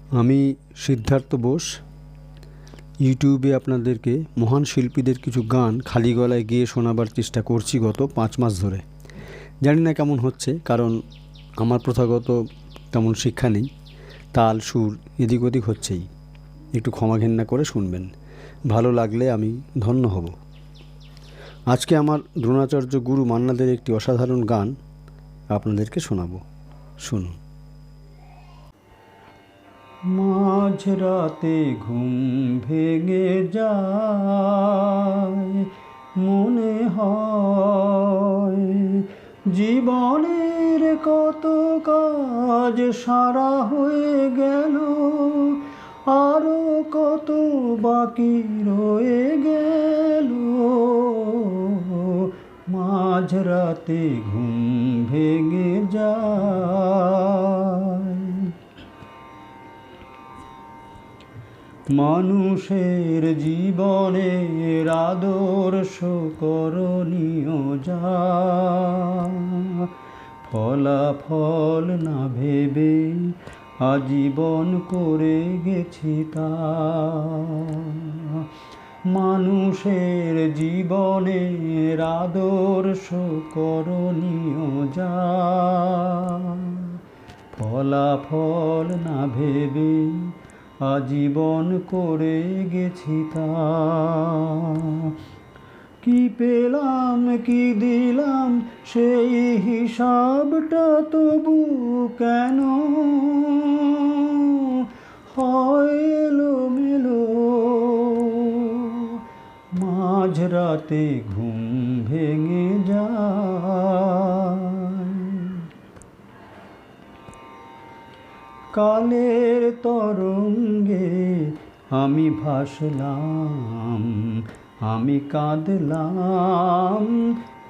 আমি সিদ্ধার্থ বোস ইউটিউবে আপনাদেরকে মহান শিল্পীদের কিছু গান খালি গলায় গেয়ে শোনাবার চেষ্টা করছি গত 5 মাস ধরে। জানি না কেমন হচ্ছে, কারণ আমার প্রথাগত তেমন শিক্ষা নেই। তাল সুর এদিক ওদিক হচ্ছেই, একটু ক্ষমা ঘেন্না করে শুনবেন। ভালো লাগলে আমি ধন্য হব। আজকে আমার দ্রোণাচার্য গুরু মান্নাদের একটি অসাধারণ গান আপনাদেরকে শোনাবো, শুনুন। মাঝরাতে ঘুম ভেঙে যায়, মনে হয় জীবনের কত কাজ সারা হয়ে গেল, আরো কত বাকি রয়ে গেল। মাঝরাতে ঘুম ভেঙে যায়। মানুষের জীবনের আদর্শ করণীয় যা, ফলাফল না ভেবে আজীবন করে গেছি তা। মানুষের জীবনের আদর্শ করণীয় যা, ফলাফল না ভেবে আজীবন করে গেছি তা। কি পেলাম কি দিলাম সেই হিসাবটা তবু কেন হয় এলোমেলো। মাঝরাতে ঘুম ভেঙে যায়। কালের তরঙ্গে আমি ভাসলাম, আমি কাঁদলাম,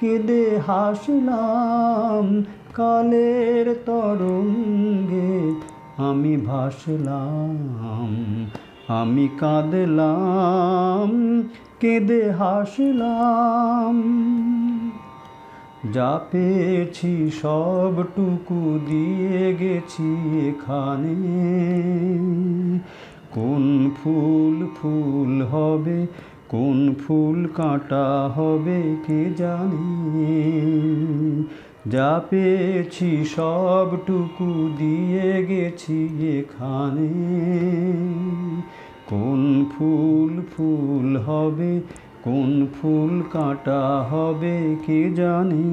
কেঁদে হাসলাম। কালের তরঙ্গে আমি ভাসলাম, আমি কাঁদলাম, কেঁদে হাসলাম। যা পেয়েছি সবটুকু দিয়ে গেছি এখানে। কোন ফুল ফুল হবে, কোন ফুল কাঁটা হবে কে জানে। যা পেয়েছি সবটুকু দিয়ে গেছি এখানে। কোন ফুল ফুল হবে, কোন ফুল কাঁটা হবে কে জানে।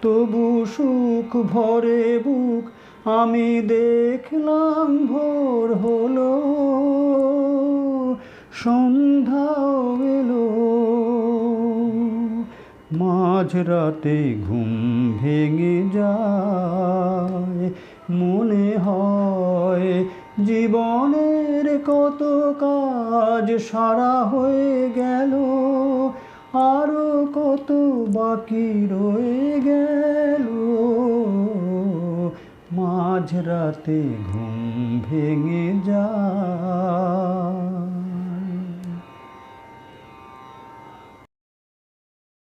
তবু সুখ ভরে বুক আমি দেখলাম ভোর হলো, সন্ধ্যাও এলো। মাঝরাতে ঘুম ভেঙে যায়, মনে হয় জীবনের কত কাজ সারা হয়ে গেল, আরো কত বাকি রয়ে গেল। মাঝরাতে ঘুম ভেঙে যায়।